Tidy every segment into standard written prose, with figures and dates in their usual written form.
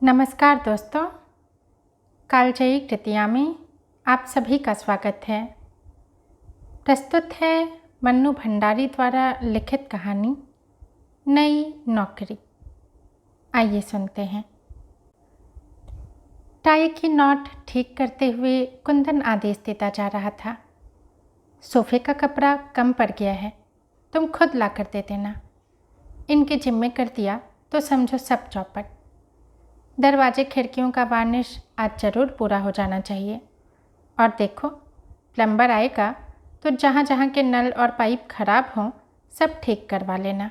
नमस्कार दोस्तों, कालजयी कृतिया में आप सभी का स्वागत है। प्रस्तुत है मन्नू भंडारी द्वारा लिखित कहानी नई नौकरी। आइए सुनते हैं। टाई की नॉट ठीक करते हुए कुंदन आदेश देता जा रहा था। सोफे का कपड़ा कम पड़ गया है, तुम खुद ला कर दे देना। इनके जिम्मे कर दिया तो समझो सब चौपट। दरवाजे खिड़कियों का वार्निश आज ज़रूर पूरा हो जाना चाहिए। और देखो, प्लम्बर आएगा तो जहाँ जहाँ के नल और पाइप खराब हों सब ठीक करवा लेना।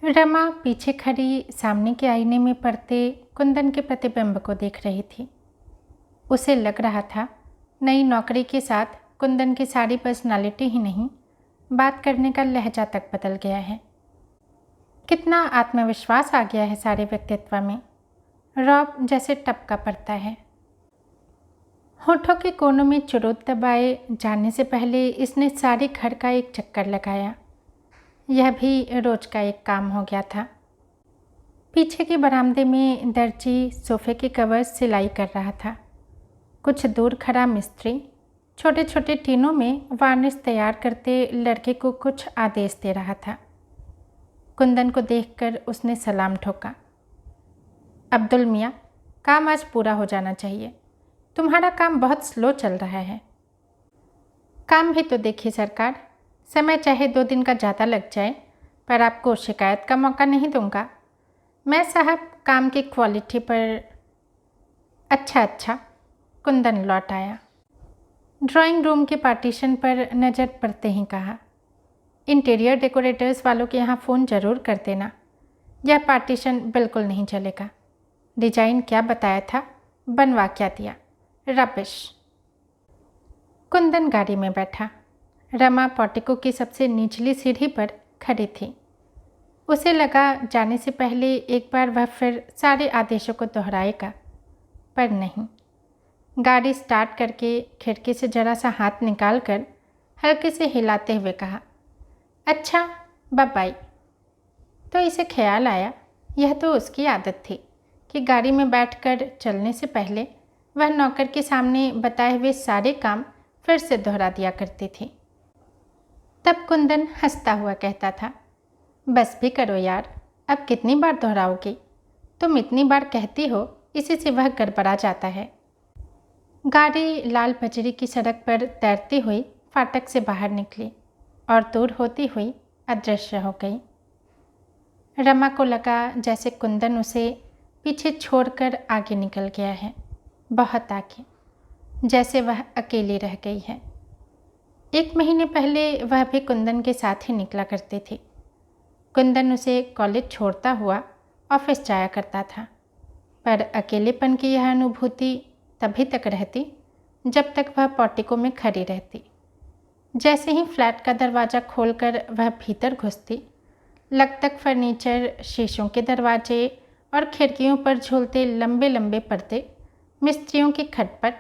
रमा पीछे खड़ी सामने के आईने में पड़ते कुंदन के प्रतिबिंब को देख रही थी। उसे लग रहा था नई नौकरी के साथ कुंदन की सारी पर्सनालिटी ही नहीं, बात करने का लहजा तक बदल गया है। कितना आत्मविश्वास आ गया है सारे व्यक्तित्व में, रौब जैसे टपका पड़ता है। होठों के कोनों में चुरुट दबाए जाने से पहले इसने सारे घर का एक चक्कर लगाया। यह भी रोज का एक काम हो गया था। पीछे के बरामदे में दर्जी सोफे के कवर्स सिलाई कर रहा था। कुछ दूर खड़ा मिस्त्री छोटे छोटे टीनों में वार्निश तैयार करते लड़के को कुछ आदेश दे रहा था। कुंदन को देखकर उसने सलाम ठोका। अब्दुल मियाँ, काम आज पूरा हो जाना चाहिए। तुम्हारा काम बहुत स्लो चल रहा है। काम भी तो देखिए सरकार, समय चाहे 2 दिन का ज़्यादा लग जाए पर आपको शिकायत का मौका नहीं दूंगा। मैं साहब काम की क्वालिटी पर। अच्छा, कुंदन लौट आया। ड्राइंग रूम के पार्टीशन पर नज़र पड़ते ही कहा, इंटीरियर डेकोरेटर्स वालों के यहाँ फ़ोन ज़रूर कर देना। यह पार्टीशन बिल्कुल नहीं चलेगा। डिज़ाइन क्या बताया था, बनवा क्या दिया, रबिश। कुंदन गाड़ी में बैठा। रमा पोर्टिको की सबसे निचली सीढ़ी पर खड़ी थी। उसे लगा जाने से पहले एक बार वह फिर सारे आदेशों को दोहराएगा, पर नहीं। गाड़ी स्टार्ट करके खिड़की से जरा सा हाथ निकाल कर हल्के से हिलाते हुए कहा, अच्छा बाय। तो इसे ख्याल आया यह तो उसकी आदत थी कि गाड़ी में बैठकर चलने से पहले वह नौकर के सामने बताए हुए सारे काम फिर से दोहरा दिया करती थी। तब कुंदन हंसता हुआ कहता था, बस भी करो यार, अब कितनी बार दोहराओगी? तुम इतनी बार कहती हो, इसी से वह गड़बड़ा जाता है। गाड़ी लाल बजरी की सड़क पर तैरती हुई फाटक से बाहर निकली और दूर होती हुई अदृश्य हो गई। रमा को लगा जैसे कुंदन उसे पीछे छोड़कर आगे निकल गया है, बहुत आगे, जैसे वह अकेली रह गई है। 1 महीने पहले वह भी कुंदन के साथ ही निकला करती थी। कुंदन उसे कॉलेज छोड़ता हुआ ऑफिस जाया करता था, पर अकेलेपन की यह अनुभूति तभी तक रहती जब तक वह पोर्टिको में खड़ी रहती। जैसे ही फ्लैट का दरवाज़ा खोलकर वह भीतर घुसती, लग तक फर्नीचर, शीशों के दरवाजे और खिड़कियों पर झूलते लंबे लंबे पर्दे, मिस्त्रियों की खटपट,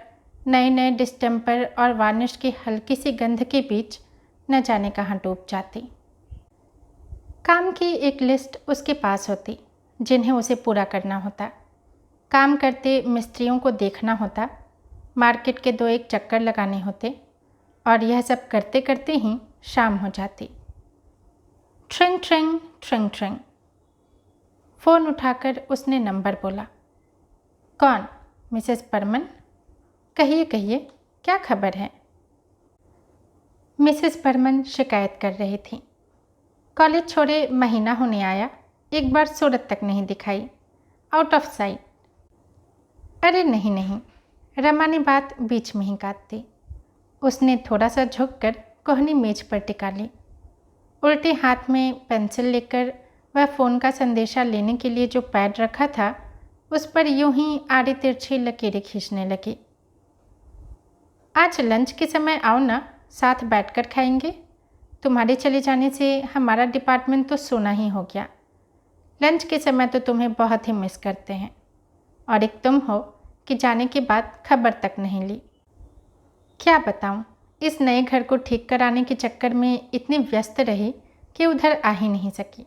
नए नए डिस्टेम्पर और वार्निश की हल्की सी गंध के बीच न जाने कहाँ डूब जाती। काम की एक लिस्ट उसके पास होती जिन्हें उसे पूरा करना होता। काम करते मिस्त्रियों को देखना होता, मार्केट के 2-1 चक्कर लगाने होते, और यह सब करते करते ही शाम हो जाती। ट्रिंग ट्रिंग ट्रिंग ट्रिंग। फ़ोन उठाकर उसने नंबर बोला। कौन? मिसेस बर्मन? कहिए कहिए, क्या खबर है? मिसेस बर्मन शिकायत कर रही थी। कॉलेज छोड़े महीना होने आया, एक बार सूरत तक नहीं दिखाई, आउट ऑफ साइट। अरे नहीं, रमा ने बात बीच में ही काट दी। उसने थोड़ा सा झुककर कोहनी मेज पर टिका ली। उल्टे हाथ में पेंसिल लेकर वह फ़ोन का संदेशा लेने के लिए जो पैड रखा था उस पर यूं ही आड़ी तिरछी लकीरें खींचने लगी। आज लंच के समय आओ ना, साथ बैठकर खाएंगे। तुम्हारे चले जाने से हमारा डिपार्टमेंट तो सोना ही हो गया। लंच के समय तो तुम्हें बहुत ही मिस करते हैं, और एक तुम हो कि जाने के बाद खबर तक नहीं ली। क्या बताऊं, इस नए घर को ठीक कराने के चक्कर में इतनी व्यस्त रही कि उधर आ ही नहीं सकी।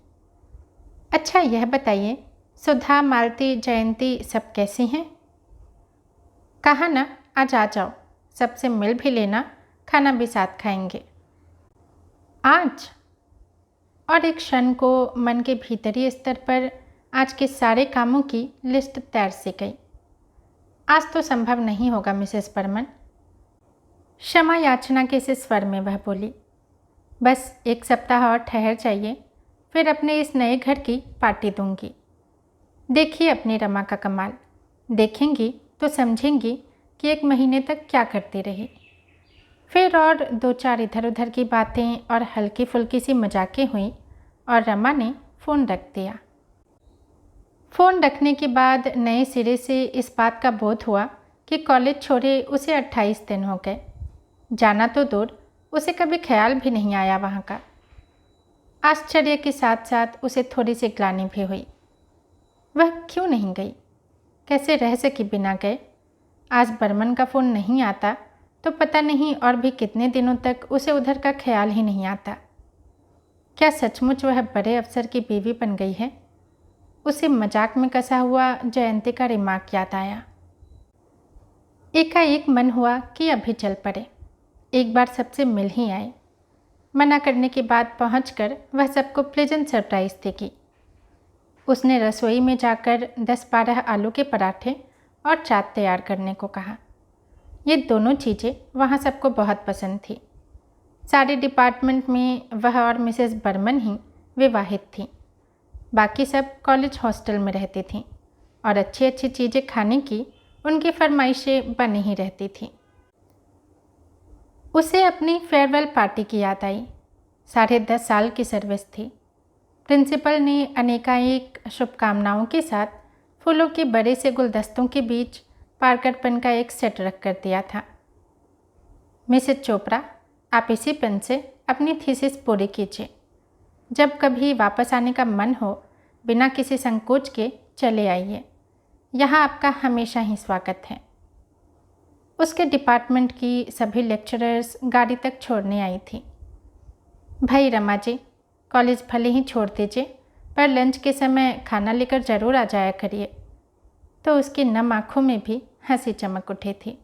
अच्छा यह बताइए, सुधा, मालती, जयंती सब कैसी हैं? कहा ना, आज आ जाओ, सबसे मिल भी लेना, खाना भी साथ खाएंगे। आज? और एक क्षण को मन के भीतरी स्तर पर आज के सारे कामों की लिस्ट तैर सी गई। आज तो संभव नहीं होगा मिसेस बर्मन। क्षमा याचना के से स्वर में वह बोली। बस एक सप्ताह और ठहर जाइए, फिर अपने इस नए घर की पार्टी दूंगी। देखिए अपनी रमा का कमाल, देखेंगी तो समझेंगी कि 1 महीने तक क्या करती रही। फिर और 2-4 इधर उधर की बातें और हल्की फुल्की सी मजाकें हुई और रमा ने फ़ोन रख दिया। फ़ोन रखने के बाद नए सिरे से इस बात का बोध हुआ कि कॉलेज छोड़े उसे 28 दिन हो गए। जाना तो दूर, उसे कभी ख्याल भी नहीं आया वहाँ का। आश्चर्य के साथ साथ उसे थोड़ी सी ग्लानि भी हुई। वह क्यों नहीं गई? कैसे रह सकी बिना गए? आज बर्मन का फ़ोन नहीं आता तो पता नहीं और भी कितने दिनों तक उसे उधर का ख्याल ही नहीं आता। क्या सचमुच वह बड़े अफसर की बीवी बन गई है? उसे मजाक में कसा हुआ जयंती का रिमार्क याद आया। एकाएक मन हुआ कि अभी चल पड़े, एक बार सबसे मिल ही आए। मना करने के बाद पहुंचकर वह सबको प्लेजेंट सरप्राइज देगी। उसने रसोई में जाकर 10-12 आलू के पराठे और चाट तैयार करने को कहा। ये दोनों चीज़ें वहाँ सबको बहुत पसंद थी। सारे डिपार्टमेंट में वह और मिसेस बर्मन ही विवाहित थीं। बाकी सब कॉलेज हॉस्टल में रहती थीं और अच्छी अच्छी चीज़ें खाने की उनकी फरमाइशें बनी ही रहती थीं। उसे अपनी फेयरवेल पार्टी की याद आई। 10.5 साल की सर्विस थी। प्रिंसिपल ने अनेकानेक शुभकामनाओं के साथ फूलों के बड़े से गुलदस्तों के बीच पार्कर पेन का एक सेट रख कर दिया था। मिसेस चोपड़ा, आप इसी पेन से अपनी थीसिस पूरी कीजिए। जब कभी वापस आने का मन हो, बिना किसी संकोच के चले आइए। यहाँ आपका हमेशा ही स्वागत है। उसके डिपार्टमेंट की सभी लेक्चरर्स गाड़ी तक छोड़ने आई थी। भाई रमा जी, कॉलेज भले ही छोड़ दीजिए, पर लंच के समय खाना लेकर ज़रूर आ जाया करिए। तो उसकी नम आँखों में भी हंसी चमक उठी थी।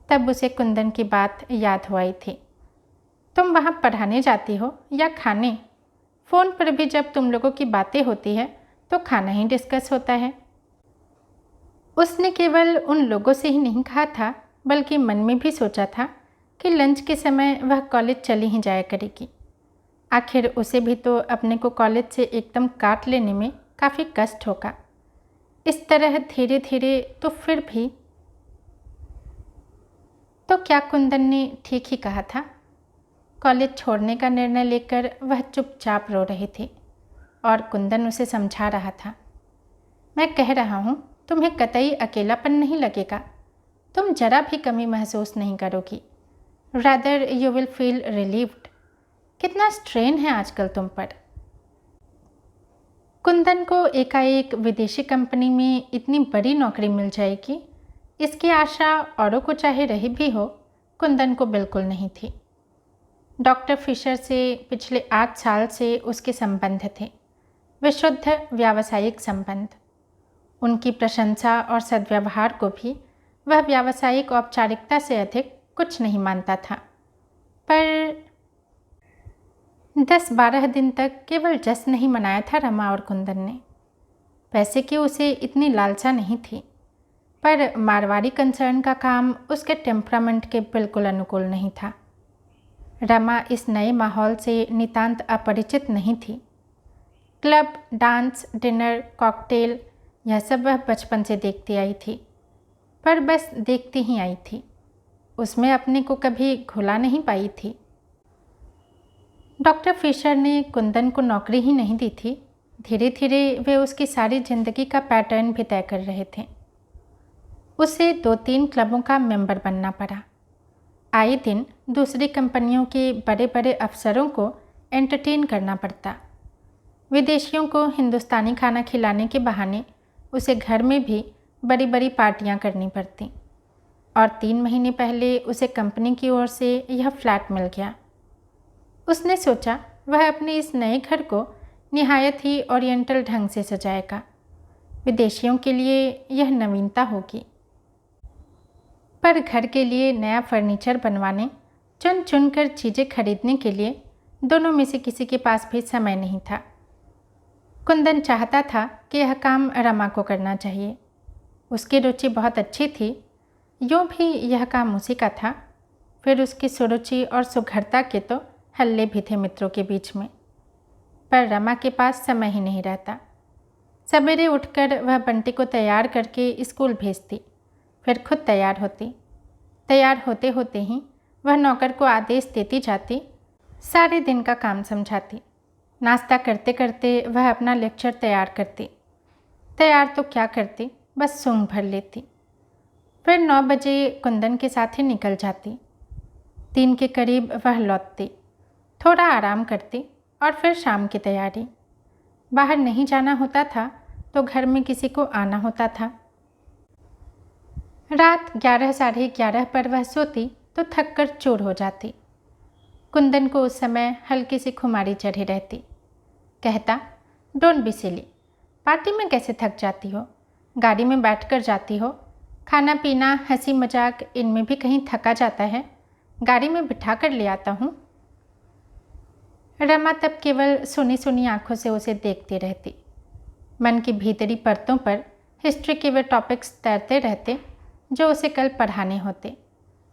तब उसे कुंदन की बात याद हो आई थी। तुम वहाँ पढ़ाने जाती हो या खाने? फ़ोन पर भी जब तुम लोगों की बातें होती है तो खाना ही डिस्कस होता है। उसने केवल उन लोगों से ही नहीं कहा था, बल्कि मन में भी सोचा था कि लंच के समय वह कॉलेज चली ही जाया करेगी। आखिर उसे भी तो अपने को कॉलेज से एकदम काट लेने में काफ़ी कष्ट होगा। इस तरह धीरे धीरे तो फिर भी। तो क्या कुंदन ने ठीक ही कहा था? कॉलेज छोड़ने का निर्णय लेकर वह चुपचाप रो रही थी और कुंदन उसे समझा रहा था। मैं कह रहा हूँ, तुम्हें कतई अकेलापन नहीं लगेगा। तुम जरा भी कमी महसूस नहीं करोगी। Rather you will feel relieved. कितना स्ट्रेन है आजकल तुम पर। कुंदन को एकाएक विदेशी कंपनी में इतनी बड़ी नौकरी मिल जाएगी, इसकी आशा औरों को चाहे रही भी हो, कुंदन को बिल्कुल नहीं थी। डॉक्टर फिशर से पिछले 8 साल से उसके संबंध थे, विशुद्ध व्यावसायिक संबंध। उनकी प्रशंसा और सद्व्यवहार को भी वह व्यावसायिक औपचारिकता से अधिक कुछ नहीं मानता था। पर 10-12 दिन तक केवल जश्न नहीं मनाया था रमा और कुंदन ने। पैसे की उसे इतनी लालसा नहीं थी, पर मारवाड़ी कंसर्न का काम उसके टेम्परामेंट के बिल्कुल अनुकूल नहीं था। रमा इस नए माहौल से नितांत अपरिचित नहीं थी। क्लब, डांस, डिनर, कॉकटेल, यह सब वह बचपन से देखती आई थी, पर बस देखती ही आई थी। उसमें अपने को कभी घुला नहीं पाई थी। डॉक्टर फिशर ने कुंदन को नौकरी ही नहीं दी थी, धीरे धीरे वे उसकी सारी जिंदगी का पैटर्न भी तय कर रहे थे। उसे 2-3 क्लबों का मेंबर बनना पड़ा। आए दिन दूसरी कंपनियों के बड़े बड़े अफसरों को एंटरटेन करना पड़ता। विदेशियों को हिंदुस्तानी खाना खिलाने के बहाने उसे घर में भी बड़ी बड़ी पार्टियां करनी पड़ती। और 3 महीने पहले उसे कंपनी की ओर से यह फ्लैट मिल गया। उसने सोचा वह अपने इस नए घर को निहायत ही ओरिएंटल ढंग से सजाएगा विदेशियों के लिए यह नवीनता होगी। पर घर के लिए नया फर्नीचर बनवाने, चुन चुन कर चीज़ें खरीदने के लिए दोनों में से किसी के पास भी समय नहीं था। कुंदन चाहता था कि यह काम रमा को करना चाहिए। उसकी रुचि बहुत अच्छी थी, यूँ भी यह काम उसी का था। फिर उसकी सुरुचि और सुघड़ता के तो हल्ले भी थे मित्रों के बीच में। पर रमा के पास समय ही नहीं रहता। सवेरे उठकर वह बंटी को तैयार करके स्कूल भेजती, फिर खुद तैयार होती। तैयार होते होते ही वह नौकर को आदेश देती जाती, सारे दिन का काम समझाती। नाश्ता करते करते वह अपना लेक्चर तैयार करती। तैयार तो क्या करती, बस सूंघ भर लेती। फिर 9 बजे कुंदन के साथ ही निकल जाती। 3 के करीब वह लौटती, थोड़ा आराम करती और फिर शाम की तैयारी। बाहर नहीं जाना होता था तो घर में किसी को आना होता था। रात 11 साढ़े 11 पर वह सोती तो थक कर चूर हो जाती। कुंदन को उस समय हल्की सी खुमारी चढ़ी रहती। कहता, डोंट बी सिली, पार्टी में कैसे थक जाती हो? गाड़ी में बैठकर जाती हो, खाना पीना हंसी मजाक इनमें भी कहीं थका जाता है। गाड़ी में बिठा कर ले आता हूँ। रमा तब केवल सुनी सुनी आंखों से उसे देखती रहती। मन की भीतरी परतों पर हिस्ट्री के वे टॉपिक्स तैरते रहते जो उसे कल पढ़ाने होते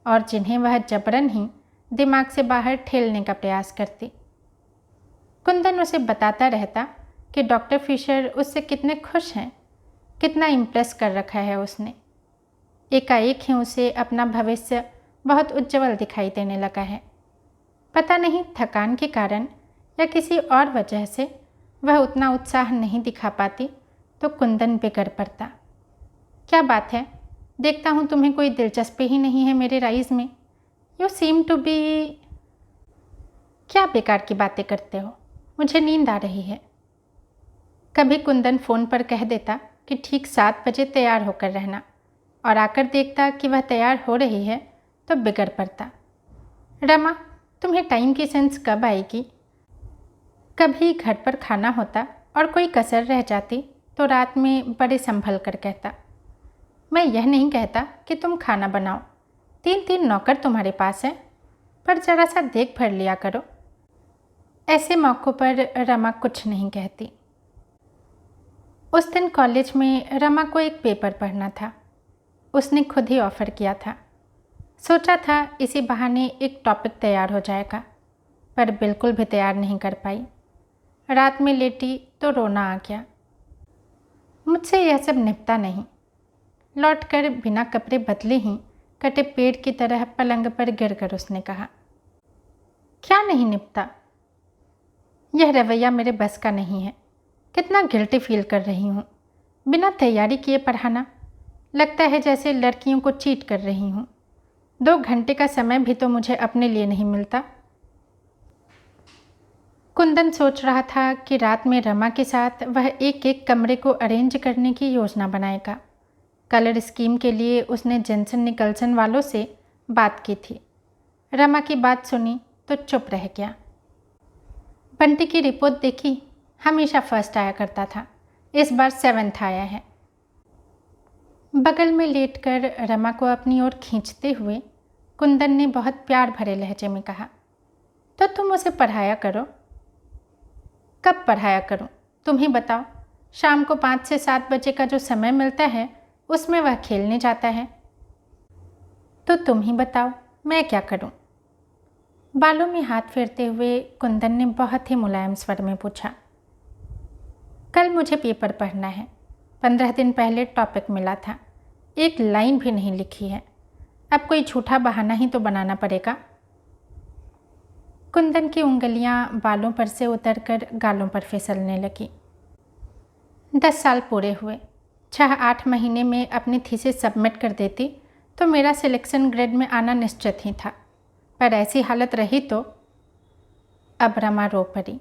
और जिन्हें वह जबरन ही दिमाग से बाहर ठेलने का प्रयास करती। कुंदन उसे बताता रहता कि डॉक्टर फिशर उससे कितने खुश हैं, कितना इम्प्रेस कर रखा है उसने। एकाएक ही उसे अपना भविष्य बहुत उज्जवल दिखाई देने लगा है। पता नहीं थकान के कारण या किसी और वजह से वह उतना उत्साह नहीं दिखा पाती तो कुंदन बिगड़ पड़ता। क्या बात है, देखता हूँ तुम्हें कोई दिलचस्पी ही नहीं है मेरे राइज में। You seem to be. क्या बेकार की बातें करते हो, मुझे नींद आ रही है। कभी कुंदन फ़ोन पर कह देता कि ठीक 7 बजे तैयार होकर रहना, और आकर देखता कि वह तैयार हो रही है तो बिगड़ पड़ता। रमा, तुम्हें टाइम की सेंस कब आएगी? कभी घर पर खाना होता और कोई कसर रह जाती तो रात में बड़े संभल कर कहता, मैं यह नहीं कहता कि तुम खाना बनाओ, 3 नौकर तुम्हारे पास हैं, पर ज़रा सा देख भर लिया करो। ऐसे मौक़ों पर रमा कुछ नहीं कहती। उस दिन कॉलेज में रमा को एक पेपर पढ़ना था। उसने खुद ही ऑफ़र किया था। सोचा था इसी बहाने एक टॉपिक तैयार हो जाएगा, पर बिल्कुल भी तैयार नहीं कर पाई। रात में लेटी तो रोना आ गया। मुझसे यह सब निपटा नहीं। लौटकर बिना कपड़े बदले ही कटे पेड़ की तरह पलंग पर गिरकर उसने कहा, क्या नहीं निपटा? यह रवैया मेरे बस का नहीं है। कितना गिल्टी फील कर रही हूँ। बिना तैयारी किए पढ़ाना, लगता है जैसे लड़कियों को चीट कर रही हूँ। 2 घंटे का समय भी तो मुझे अपने लिए नहीं मिलता। कुंदन सोच रहा था कि रात में रमा के साथ वह एक एक कमरे को अरेंज करने की योजना बनाएगा। कलर स्कीम के लिए उसने जेंसन निकलसन वालों से बात की थी। रमा की बात सुनी तो चुप रह गया। बंटी की रिपोर्ट देखी, हमेशा फर्स्ट आया करता था, इस बार 7th आया है। बगल में लेटकर रमा को अपनी ओर खींचते हुए कुंदन ने बहुत प्यार भरे लहजे में कहा, तो तुम उसे पढ़ाया करो। कब पढ़ाया करूं, तुम ही बताओ। शाम को 5 से 7 बजे का जो समय मिलता है उसमें वह खेलने जाता है। तो तुम ही बताओ, मैं क्या करूं? बालों में हाथ फेरते हुए कुंदन ने बहुत ही मुलायम स्वर में पूछा। कल मुझे पेपर पढ़ना है। 15 दिन पहले टॉपिक मिला था, एक लाइन भी नहीं लिखी है। अब कोई झूठा बहाना ही तो बनाना पड़ेगा। कुंदन की उंगलियां बालों पर से उतरकर गालों पर फिसलने लगी। 10 साल पूरे हुए। 6-8 महीने में अपनी थीसिस सबमिट कर देती तो मेरा सिलेक्शन ग्रेड में आना निश्चित ही था, पर ऐसी हालत रही तो। अब रमा रो पड़ी।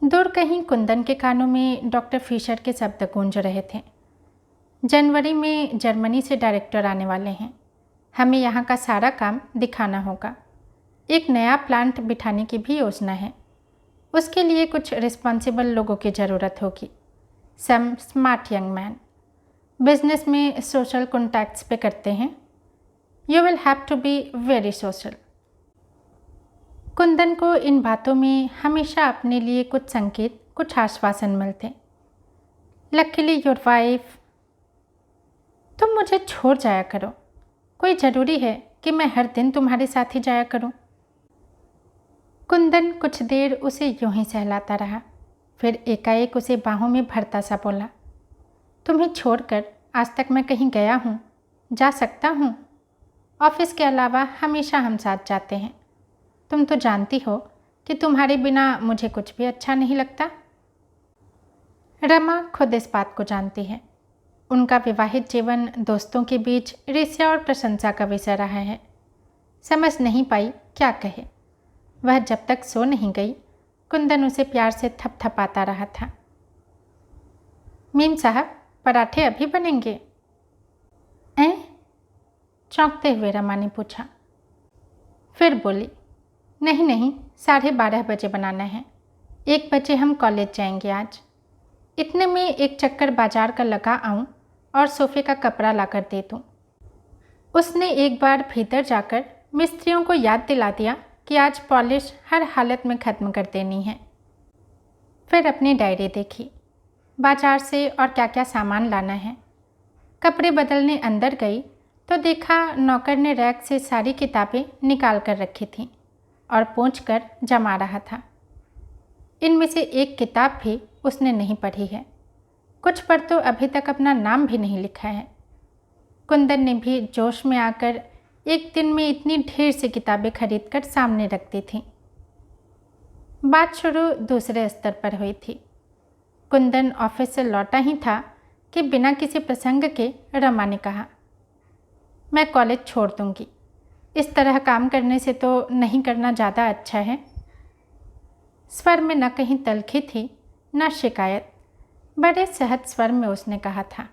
दूर कहीं कुंदन के कानों में डॉक्टर फिशर के शब्द गूंज रहे थे। जनवरी में जर्मनी से डायरेक्टर आने वाले हैं। हमें यहाँ का सारा काम दिखाना होगा। एक नया प्लांट बिठाने की भी योजना है। उसके लिए कुछ रिस्पॉन्सिबल लोगों की ज़रूरत होगी। Some smart young man. Business में सोशल कॉन्टैक्ट्स पे करते हैं। You will have to be very social. Kundan को इन बातों में हमेशा अपने लिए कुछ संकेत, कुछ आश्वासन मिलते। Luckily your wife. तुम मुझे छोड़ जाया करो। कोई ज़रूरी है कि मैं हर दिन तुम्हारे साथ ही जाया करूं? कुंदन कुछ देर उसे यूं ही सहलाता रहा, फिर एकाएक उसे बाहों में भरता सा बोला, तुम्हें छोड़कर आज तक मैं कहीं गया हूँ, जा सकता हूँ? ऑफिस के अलावा हमेशा हम साथ जाते हैं। तुम तो जानती हो कि तुम्हारे बिना मुझे कुछ भी अच्छा नहीं लगता। रमा खुद इस बात को जानती है। उनका विवाहित जीवन दोस्तों के बीच ईर्ष्या और प्रशंसा का विषय रहा है। समझ नहीं पाई क्या कहे। वह जब तक सो नहीं गई, कुंदन उसे प्यार से थपथपाता रहा था। मीम साहब, पराठे अभी बनेंगे? ऐं? चौंकते हुए रमा ने पूछा। फिर बोली, नहीं नहीं, 12:30 बजे बनाना है। 1 बजे हम कॉलेज जाएंगे आज। इतने में एक चक्कर बाजार का लगा आऊं और सोफे का कपड़ा लाकर दे दूं। उसने एक बार भीतर जाकर मिस्त्रियों को याद दिला दिया कि आज पॉलिश हर हालत में ख़त्म कर देनी है। फिर अपनी डायरी देखी, बाजार से और क्या क्या सामान लाना है। कपड़े बदलने अंदर गई तो देखा नौकर ने रैक से सारी किताबें निकाल कर रखी थीं और पोंछ कर जमा रहा था। इनमें से एक किताब भी उसने नहीं पढ़ी है। कुछ पर तो अभी तक अपना नाम भी नहीं लिखा है। कुंदन ने भी जोश में आकर एक दिन में इतनी ढेर सी किताबें खरीदकर सामने रख दी थीं। बात शुरू दूसरे स्तर पर हुई थी। कुंदन ऑफिस से लौटा ही था कि बिना किसी प्रसंग के रमा ने कहा, मैं कॉलेज छोड़ दूंगी। इस तरह काम करने से तो नहीं करना ज़्यादा अच्छा है। स्वर में न कहीं तलखी थी न शिकायत। बड़े सहज स्वर में उसने कहा था।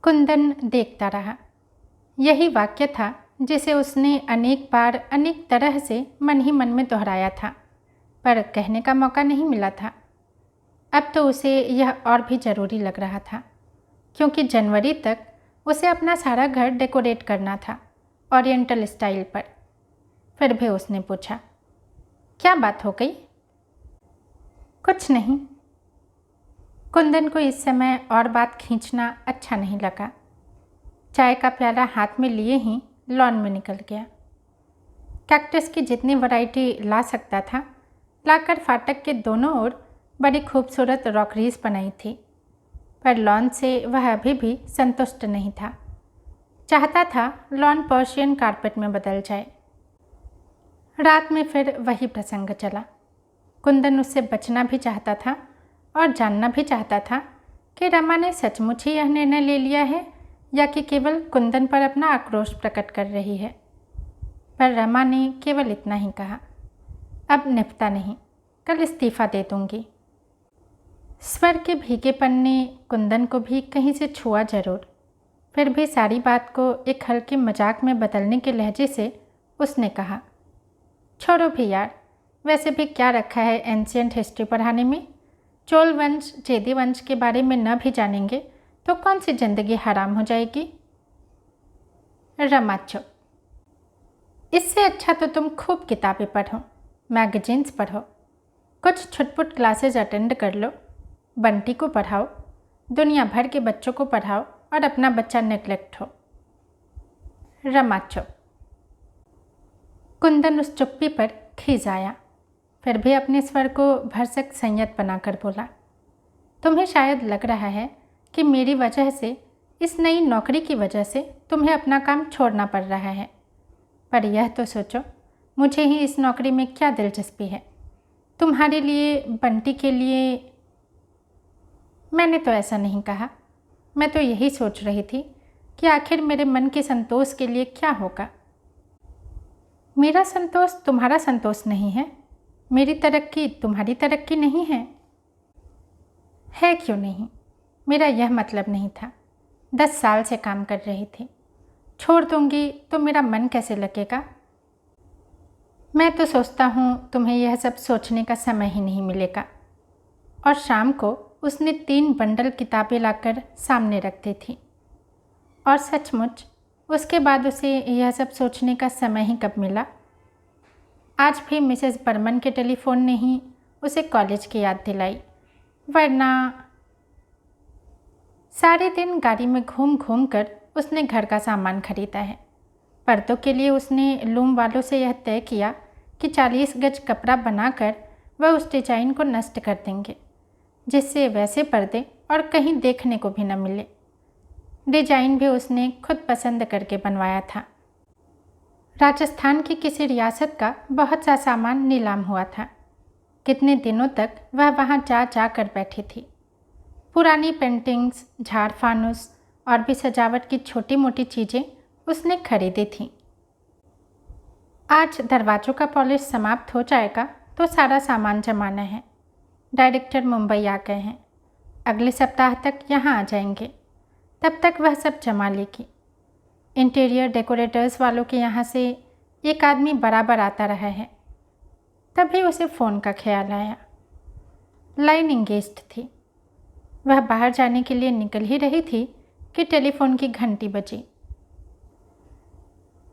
कुंदन देखता रहा। यही वाक्य था जिसे उसने अनेक बार अनेक तरह से मन ही मन में दोहराया था, पर कहने का मौका नहीं मिला था। अब तो उसे यह और भी ज़रूरी लग रहा था, क्योंकि जनवरी तक उसे अपना सारा घर डेकोरेट करना था, ओरिएंटल स्टाइल पर। फिर भी उसने पूछा, क्या बात हो गई? कुछ नहीं। कुंदन को इस समय और बात खींचना अच्छा नहीं लगा। चाय का प्याला हाथ में लिए ही लॉन में निकल गया। कैक्टस की जितनी वैरायटी ला सकता था लाकर फाटक के दोनों ओर बड़ी खूबसूरत रॉकरीज बनाई थी, पर लॉन से वह अभी भी संतुष्ट नहीं था। चाहता था लॉन पर्शियन कारपेट में बदल जाए। रात में फिर वही प्रसंग चला। कुंदन उससे बचना भी चाहता था और जानना भी चाहता था कि रमा ने सचमुच ही यह निर्णय ले लिया है या कि केवल कुंदन पर अपना आक्रोश प्रकट कर रही है। पर रमा ने केवल इतना ही कहा, अब निपटा नहीं, कल इस्तीफ़ा दे दूंगी। स्वर के भीगेपन ने कुंदन को भी कहीं से छुआ जरूर। फिर भी सारी बात को एक हल्के मजाक में बदलने के लहजे से उसने कहा, छोड़ो भी यार, वैसे भी क्या रखा है एंशियंट हिस्ट्री पढ़ाने में। चोल वंश चेदी वंश के बारे में न भी जानेंगे तो कौन सी जिंदगी हराम हो जाएगी। रमा चुप। इससे अच्छा तो तुम खूब किताबें पढ़ो, मैगजीन्स पढ़ो, कुछ छुटपुट क्लासेज अटेंड कर लो, बंटी को पढ़ाओ, दुनिया भर के बच्चों को पढ़ाओ और अपना बच्चा नेग्लेक्ट हो। रमा चुप। कुंदन उस चुप्पी पर खींच आया, फिर भी अपने स्वर को भरसक संयत बनाकर बोला, तुम्हें शायद लग रहा है कि मेरी वजह से, इस नई नौकरी की वजह से तुम्हें अपना काम छोड़ना पड़ रहा है, पर यह तो सोचो मुझे ही इस नौकरी में क्या दिलचस्पी है। तुम्हारे लिए, बंटी के लिए। मैंने तो ऐसा नहीं कहा। मैं तो यही सोच रही थी कि आखिर मेरे मन के संतोष के लिए क्या होगा। मेरा संतोष तुम्हारा संतोष नहीं है, मेरी तरक्की तुम्हारी तरक्की नहीं है। है क्यों नहीं? मेरा यह मतलब नहीं था। 10 साल से काम कर रही थी, छोड़ दूंगी तो मेरा मन कैसे लगेगा। मैं तो सोचता हूँ तुम्हें यह सब सोचने का समय ही नहीं मिलेगा। और शाम को उसने 3 बंडल किताबें लाकर सामने रख दी थी। और सचमुच उसके बाद उसे यह सब सोचने का समय ही कब मिला। आज भी मिसेस बर्मन के टेलीफोन ने ही उसे कॉलेज की याद दिलाई, वरना सारे दिन गाड़ी में घूम घूम कर उसने घर का सामान खरीदा है। पर्दों के लिए उसने लूम वालों से यह तय किया कि 40 गज कपड़ा बनाकर वह उस डिजाइन को नष्ट कर देंगे, जिससे वैसे पर्दे और कहीं देखने को भी न मिले। डिजाइन भी उसने खुद पसंद करके बनवाया था। राजस्थान की किसी रियासत का बहुत सा सामान नीलाम हुआ था। कितने दिनों तक वह वहाँ जा कर बैठी थी। पुरानी पेंटिंग्स, झाड़ फानुस और भी सजावट की छोटी मोटी चीज़ें उसने खरीदी थीं। आज दरवाज़ों का पॉलिश समाप्त हो जाएगा तो सारा सामान जमाना है। डायरेक्टर मुंबई आ गए हैं, अगले सप्ताह तक यहाँ आ जाएंगे। तब तक वह सब जमा लेगी। इंटीरियर डेकोरेटर्स वालों के यहाँ से एक आदमी बराबर आता रहा है। तभी उसे फ़ोन का ख्याल आया। लाइन इंगेज्ड थी। वह बाहर जाने के लिए निकल ही रही थी कि टेलीफोन की घंटी बजी।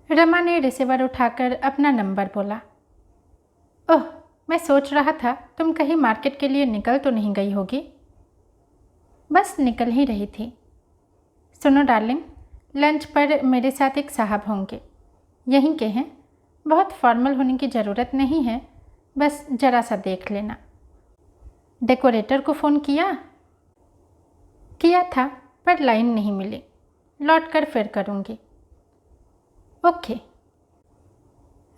रमा ने रिसीवर उठाकर अपना नंबर बोला। ओह, मैं सोच रहा था तुम कहीं मार्केट के लिए निकल तो नहीं गई होगी। बस निकल ही रही थी। सुनो डार्लिंग, लंच पर मेरे साथ एक साहब होंगे, यहीं के हैं। बहुत फॉर्मल होने की ज़रूरत नहीं है, बस ज़रा सा देख लेना। डेकोरेटर को फ़ोन किया था पर लाइन नहीं मिली। लौट कर फिर करूँगी। ओके।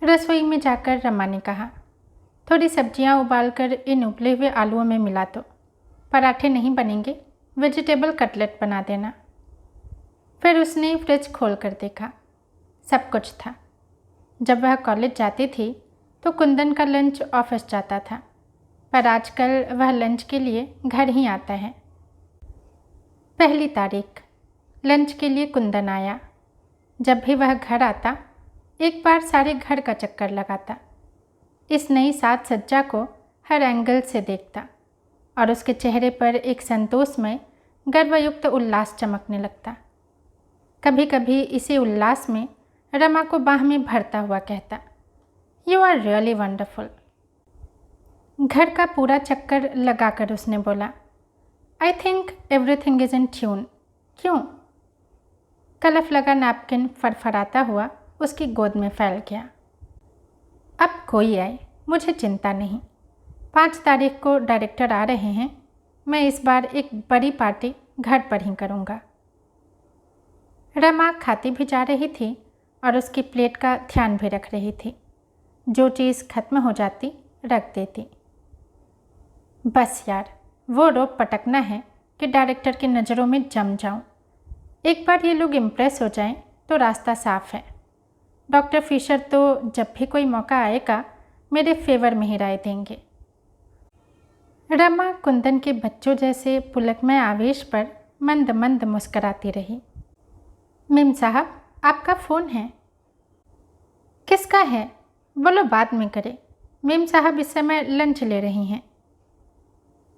रसोई में जाकर रमा ने कहा, थोड़ी सब्जियां उबालकर इन उबले हुए आलूओं में मिला दो। पराठे नहीं बनेंगे, वेजिटेबल कटलेट बना देना। फिर उसने फ्रिज खोल कर देखा। सब कुछ था। जब वह कॉलेज जाती थी तो कुंदन का लंच ऑफिस जाता था, पर आजकल वह लंच के लिए घर ही आता है। 1 तारीख लंच के लिए कुंदन आया। जब भी वह घर आता एक बार सारे घर का चक्कर लगाता, इस नई साज सज्जा को हर एंगल से देखता और उसके चेहरे पर एक संतोषमय गर्वयुक्त उल्लास चमकने लगता। कभी कभी इसी उल्लास में रमा को बाह में भरता हुआ कहता, यू आर रियली वंडरफुल। घर का पूरा चक्कर लगाकर उसने बोला, I think everything is in tune. क्यों? कलफ लगा नैपकिन फड़फड़ाता हुआ उसकी गोद में फैल गया। अब कोई आए, मुझे चिंता नहीं। 5 तारीख को डायरेक्टर आ रहे हैं। मैं इस बार एक बड़ी पार्टी घर पर ही करूँगा। रमा खाती भी जा रही थी और उसकी प्लेट का ध्यान भी रख रही थी। जो चीज़ खत्म हो जाती रख देती। बस यार, वो रोप पटकना है कि डायरेक्टर की नज़रों में जम जाऊं। एक बार ये लोग इम्प्रेस हो जाएं तो रास्ता साफ है। डॉक्टर फिशर तो जब भी कोई मौका आएगा मेरे फेवर में ही राय देंगे। रमा कुंदन के बच्चों जैसे पुलकमय आवेश पर मंद मंद मुस्कराती रही। मेम साहब, आपका फ़ोन है। किसका है? बोलो बाद में करे। मेम साहब इस समय लंच ले रही हैं।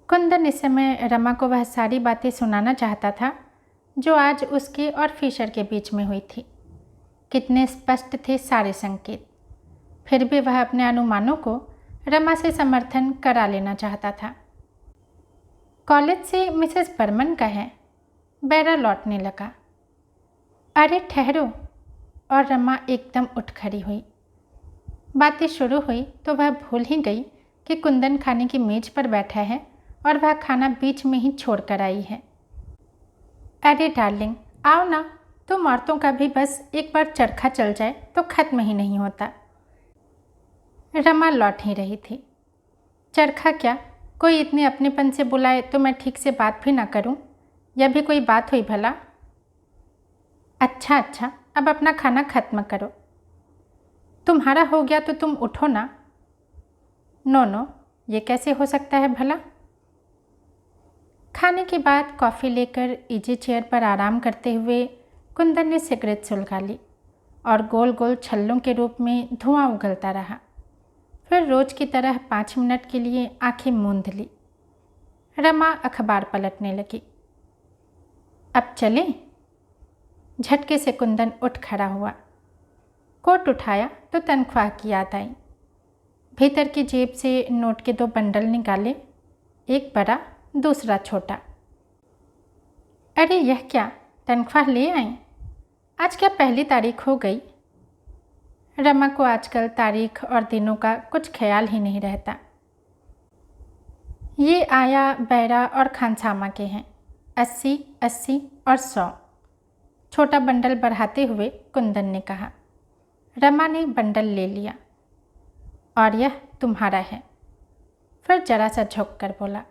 कुंदन इस समय रमा को वह सारी बातें सुनाना चाहता था जो आज उसके और फिशर के बीच में हुई थी। कितने स्पष्ट थे सारे संकेत। फिर भी वह अपने अनुमानों को रमा से समर्थन करा लेना चाहता था। कॉलेज से मिसेस बर्मन का है। बैरा लौटने लगा। अरे ठहरो। और रमा एकदम उठ खड़ी हुई। बातें शुरू हुई तो वह भूल ही गई कि कुंदन खाने की मेज पर बैठा है और वह खाना बीच में ही छोड़ कर आई है। अरे डार्लिंग, आओ ना। तुम औरतों का भी बस एक बार चरखा चल जाए तो ख़त्म ही नहीं होता। रमा लौट ही रही थी। चरखा क्या, कोई इतने अपनेपन से बुलाए तो मैं ठीक से बात भी ना करूं? यह भी कोई बात हुई भला? अच्छा, अब अपना खाना ख़त्म करो। तुम्हारा हो गया तो तुम उठो ना। नो, ये कैसे हो सकता है भला? खाने के बाद कॉफ़ी लेकर इजी चेयर पर आराम करते हुए कुंदन ने सिगरेट सुलगा ली और गोल गोल छल्लों के रूप में धुआं उगलता रहा। फिर रोज़ की तरह 5 मिनट के लिए आंखें मूंद ली। रमा अखबार पलटने लगी। अब चलें? झटके से कुंदन उठ खड़ा हुआ। कोट उठाया तो तनख्वाह की याद आई। भीतर की जेब से नोट के 2 बंडल निकाले, एक बड़ा दूसरा छोटा। अरे यह क्या, तनख्वाह ले आई? आज क्या पहली तारीख हो गई? रमा को आजकल तारीख और दिनों का कुछ ख्याल ही नहीं रहता। ये आया, बैरा और खानसामा के हैं। 80, 80 और 100। छोटा बंडल बढ़ाते हुए कुंदन ने कहा। रमा ने बंडल ले लिया। और यह तुम्हारा है। फिर जरा सा झुक कर बोला,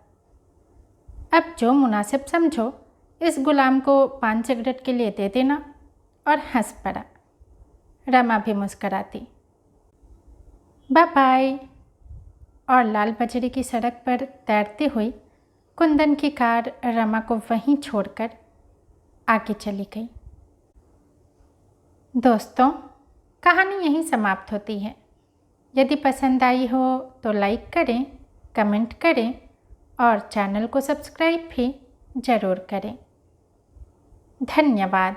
अब जो मुनासिब समझो इस गुलाम को 5 सिगरेट के लिए दे देना। और हंस पड़ा। रमा भी मुस्कराती। Bye bye. और लाल बजरी की सड़क पर तैरते हुए कुंदन की कार रमा को वहीं छोड़कर आगे चली गई। दोस्तों, कहानी यहीं समाप्त होती है। यदि पसंद आई हो तो लाइक करें, कमेंट करें और चैनल को सब्सक्राइब भी ज़रूर करें। धन्यवाद।